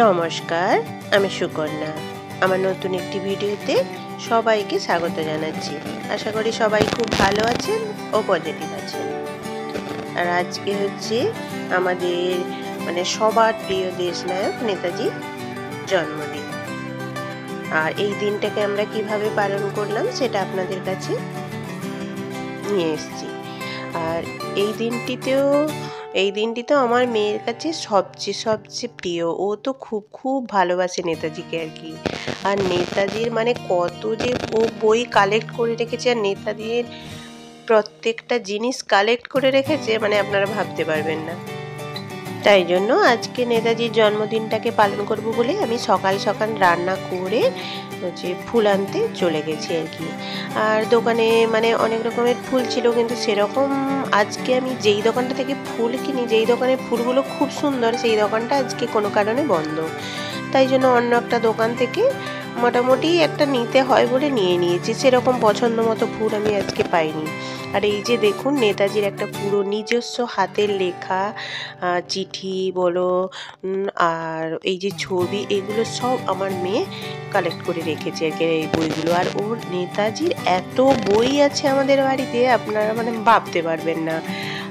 নমস্কার, আমি সুকন্যা। আমার নতুন একটি ভিডিওতে সবাইকে স্বাগত জানাচ্ছি। আশা করি সবাই খুব ভালো আছেন ও পজিটিভ আছেন। আর আজকে হচ্ছে আমাদের সবার প্রিয় দেশনায়ক নেতাজির জন্মদিন। আর এই দিনটাকে আমরা কিভাবে পালন করলাম সেটা আপনাদের কাছে নিয়ে এসেছি। আর এই দিনটিতেও আমার মেয়ের কাছে সবচেয়ে প্রিয়। ও তো খুব ভালোবাসে নেতাজিকে আর কি। আর নেতাজির কত যে ও বই কালেক্ট করে রেখেছে, আর নেতাজির প্রত্যেকটা জিনিস কালেক্ট করে রেখেছে আপনারা ভাবতে পারবেন না। তাই জন্য আজকে নেতাজির জন্মদিনটাকে পালন করব বলে আমি সকাল সকাল রান্না করে ফুল আনতে চলে গেছি আর কি। আর দোকানে অনেক রকমের ফুল ছিল, কিন্তু সেরকম আজকে আমি যেই দোকানটা থেকে ফুল কিনি, যেই দোকানের ফুলগুলো খুব সুন্দর, সেই দোকানটা আজকে কোনো কারণে বন্ধ। তাই জন্য অন্য একটা দোকান থেকে মোটামুটি একটা নিতে হয় বলে নিয়ে নিয়েছি। সেরকম পছন্দ মতো ফুল আমি আজকে পাইনি। আর এই যে দেখুন, নেতাজির একটা পুরো নিজস্ব হাতের লেখা চিঠি বলো আর এই যে ছবি, এগুলো সব আমার মেয়ে কালেক্ট করে রেখেছে আর কি, এই বইগুলো। আর ওর নেতাজির এত বই আছে আমাদের বাড়িতে, আপনারা ভাবতে পারবেন না।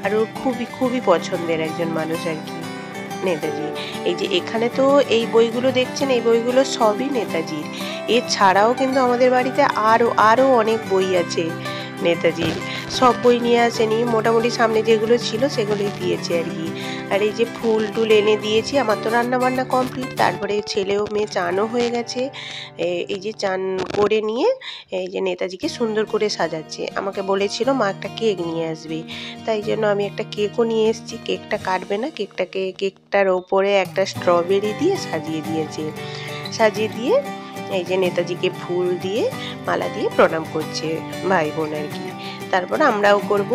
আর ওর খুবই পছন্দের একজন মানুষ আর কি নেতাজি। এই যে এখানে তো এই বইগুলো দেখছেন, এই বইগুলো সবই নেতাজির। এছাড়াও কিন্তু আমাদের বাড়িতে আরও অনেক বই আছে নেতাজির। সব বই নিয়ে আসেনি, মোটামুটি সামনে যেগুলো ছিল সেগুলোই দিয়েছে আর কি। আর এই যে ফুল টুল এনে দিয়েছি। আমার তো রান্না বান্না কমপ্লিট, তারপরে ছেলেও মেয়ে চানও হয়ে গেছে। এই যে চান করে নিয়ে এই যে নেতাজিকে সুন্দর করে সাজাচ্ছে। আমাকে বলেছিল মা একটা কেক নিয়ে আসবে, তাই জন্য আমি একটা কেকও নিয়ে এসেছি। কেকটা কাটবে না, কেকটার ওপরে একটা স্ট্রবেরি দিয়ে সাজিয়ে দিয়েছে। সাজিয়ে দিয়ে এই যে নেতাজিকে ফুল দিয়ে মালা দিয়ে প্রণাম করছে ভাই বোন আর কি। তারপর আমরাও করব।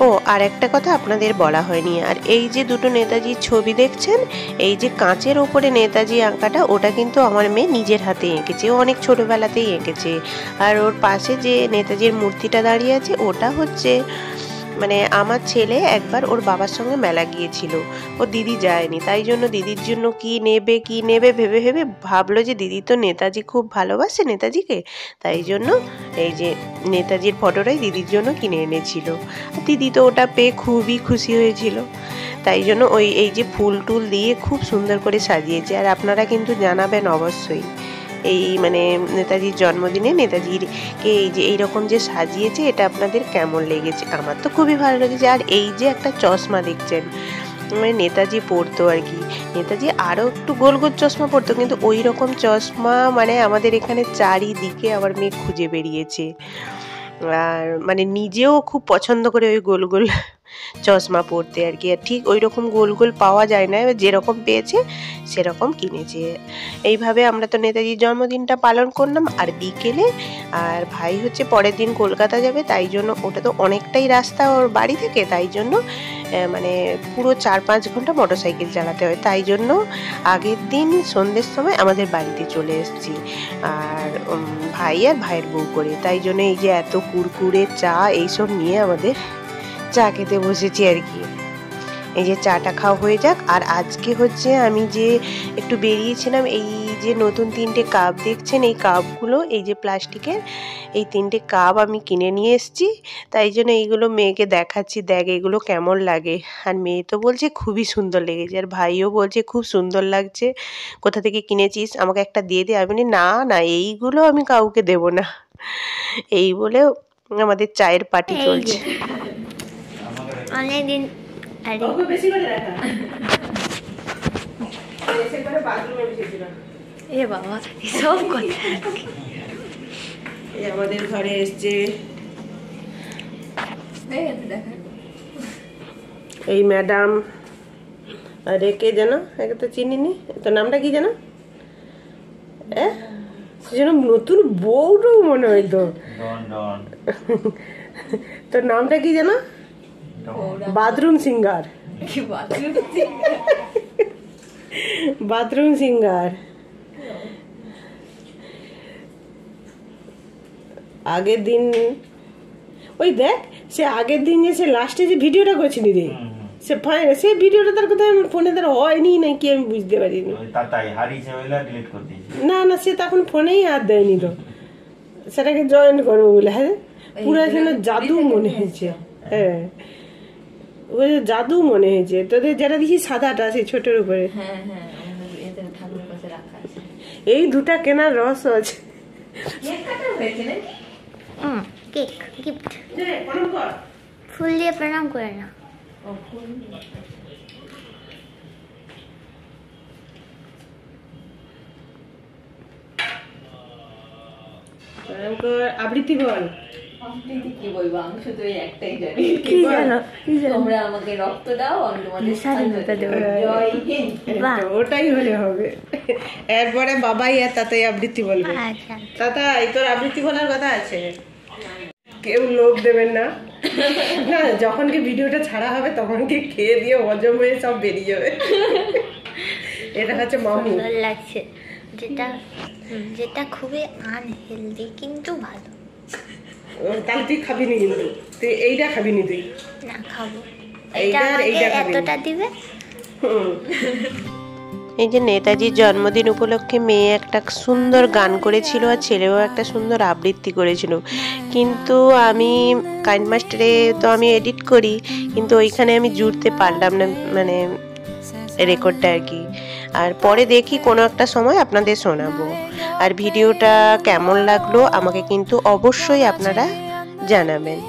ও আর একটা কথা আপনাদের বলা হয়নি, আর এই যে দুটো নেতাজির ছবি দেখছেন, এই যে কাঁচের ওপরে নেতাজি আঁকাটা, ওটা কিন্তু আমার মেয়ে নিজের হাতে এঁকেছে। ও অনেক ছোটোবেলাতেই এঁকেছে। আর ওর পাশে যে নেতাজির মূর্তিটা দাঁড়িয়ে আছে, ওটা হচ্ছে আমার ছেলে একবার ওর বাবার সঙ্গে মেলা গিয়েছিল, ও দিদি যায়নি। তাই জন্য দিদির জন্য কি নেবে ভেবে ভাবলো যে দিদি তো নেতাজি খুব ভালোবাসে নেতাজিকে, তাই জন্য এই যে নেতাজির ফটোটাই দিদির জন্য কিনে এনেছিল। দিদি তো ওটা পেয়ে খুবই খুশি হয়েছিল। তাই জন্য এই যে ফুল টুল দিয়ে খুব সুন্দর করে সাজিয়েছে। আর আপনারা কিন্তু জানাবেন অবশ্যই এই নেতাজির জন্মদিনে নেতাজিকে এই যে এইরকম যে সাজিয়েছে, এটা আপনাদের কেমন লেগেছে। আমার তো খুবই ভালো লেগেছে। আর এই যে একটা চশমা দেখছেন, নেতাজি পরতো আর কি। নেতাজি আরও একটু গোল চশমা পরতো, কিন্তু ওই রকম চশমা আমাদের এখানে চারিদিকে আমার মেয়ে খুঁজে বেরিয়েছে। আর নিজেও খুব পছন্দ করে ওই গোল চশমা পরতে আর কি। আর ঠিক ওই রকম গোল পাওয়া যায় না, যেরকম পেয়েছে সেরকম কিনেছে। এইভাবে আমরা তো নেতাজির জন্মদিনটা পালন করলাম। আর বিকেলে আর ভাই হচ্ছে পরের দিন কলকাতা যাবে, তাই জন্য ওটা তো অনেকটাই রাস্তা ওর বাড়ি থেকে, তাই জন্য পুরো 4-5 ঘন্টা মোটরসাইকেল চালাতে হয়। তাই জন্য আগের দিন সন্ধ্যের সময় আমাদের বাড়িতে চলে এসেছি, আর ভাই আর ভাইয়ের বউ করে। তাই জন্য এই যে এত কুরকুরে চা এইসব নিয়ে আমাদের চা খেতে বসেছি আর কি। এই যে চাটা খাওয়া হয়ে যাক। আর আজকে হচ্ছে আমি যে একটু বেরিয়েছিলাম, এই যে নতুন 3টে কাপ দেখছেন, এই কাপগুলো এই যে প্লাস্টিকের, এই 3টে কাপ আমি কিনে নিয়ে এসেছি। তাই জন্য এইগুলো মেয়েকে দেখাচ্ছি, দেখ এগুলো কেমন লাগে। আর মেয়ে তো বলছে খুবই সুন্দর লেগেছে, আর ভাইও বলছে খুব সুন্দর লাগছে, কোথা থেকে কিনেছিস, আমাকে একটা দিয়ে দে। আমি না এইগুলো আমি কাউকে দেব না। এই বলে আমাদের চায়ের পার্টি চলছে। অনেকদিন এ বাবা এসব কথা। আমাদের ঘরে এসছে এই ম্যাডাম, আর একে যেন একে তো চিনিনি, তোর নামটা কি যেন? সে যেন নতুন বউটাও মনে হইতো। তোর নামটা কি যেন? Bathroom singer. Bathroom singer. আগের দিন ওই দেখ, সে আগের দিন যে সে লাস্টে যে ভিডিওটা করেছিলি রে, সে ভিডিওটা তার কোথায় আমার ফোনে তার হয়নি নাকি আমি বুঝতে পারিনি। তাই হারিয়েছে বলে ডিলিট করে দিয়েছে। না সে তখন ফোনেই হাত দেয়নি তো, সেটাকে জয়েন করবো বলে। হ্যাঁ পুরো যেন জাদু মনে হয়েছে। হ্যাঁ ওই জাদু মনে হয়েছে তোদের, যেটা দেখি সাদাটা সেই ছোটের উপরে। এই দুটা কেনার রহস্য আছে। কেক গিফট ফুল দিয়ে প্রণাম করে না। আবৃত্তি বল। কি বলবো, আমি শুধু ওই একটাই জানি, কি জানো তোমরা আমাকে রক্ত দাও, আমি তোমাদের স্বাধীনতা দেবো। জয় হিন্দ। ওটাই হলে হবে। এরপরে বাবাই আর তাতাই আবৃত্তি বলবে। আচ্ছা তাতাই তোর আবৃত্তি বলার কথা আছে, কেউ লোভ দেবেন না। না যখন কি ভিডিওটা ছাড়া হবে তখন কি খেয়ে দিয়ে হজম হয়ে সব বেরিয়ে যাবে। এটা হচ্ছে মামু। সুন্দর লাগছে, যেটা খুবই আনহেলদি কিন্তু ভালো। তাহলে তুই খাবি নি, কিন্তু তুই এইটা খাবি নি, তুই না খাবো। এইটা আর এইটা খাবি। এতটা দিবে। এই যে নেতাজির জন্মদিন উপলক্ষে মেয়ে একটা সুন্দর গান করেছিল আর ছেলেও একটা সুন্দর আবৃত্তি করেছিল, কিন্তু আমি কাইন্ড মাস্টারে তো আমি এডিট করি, কিন্তু ওইখানে আমি জুড়তে পারলাম না, মানে রেকর্ডটা আর কি। আর পরে দেখি কোনো একটা সময় আপনাদের শোনাবো। আর ভিডিওটা কেমন লাগলো আমাকে কিন্তু অবশ্যই আপনারা জানাবেন।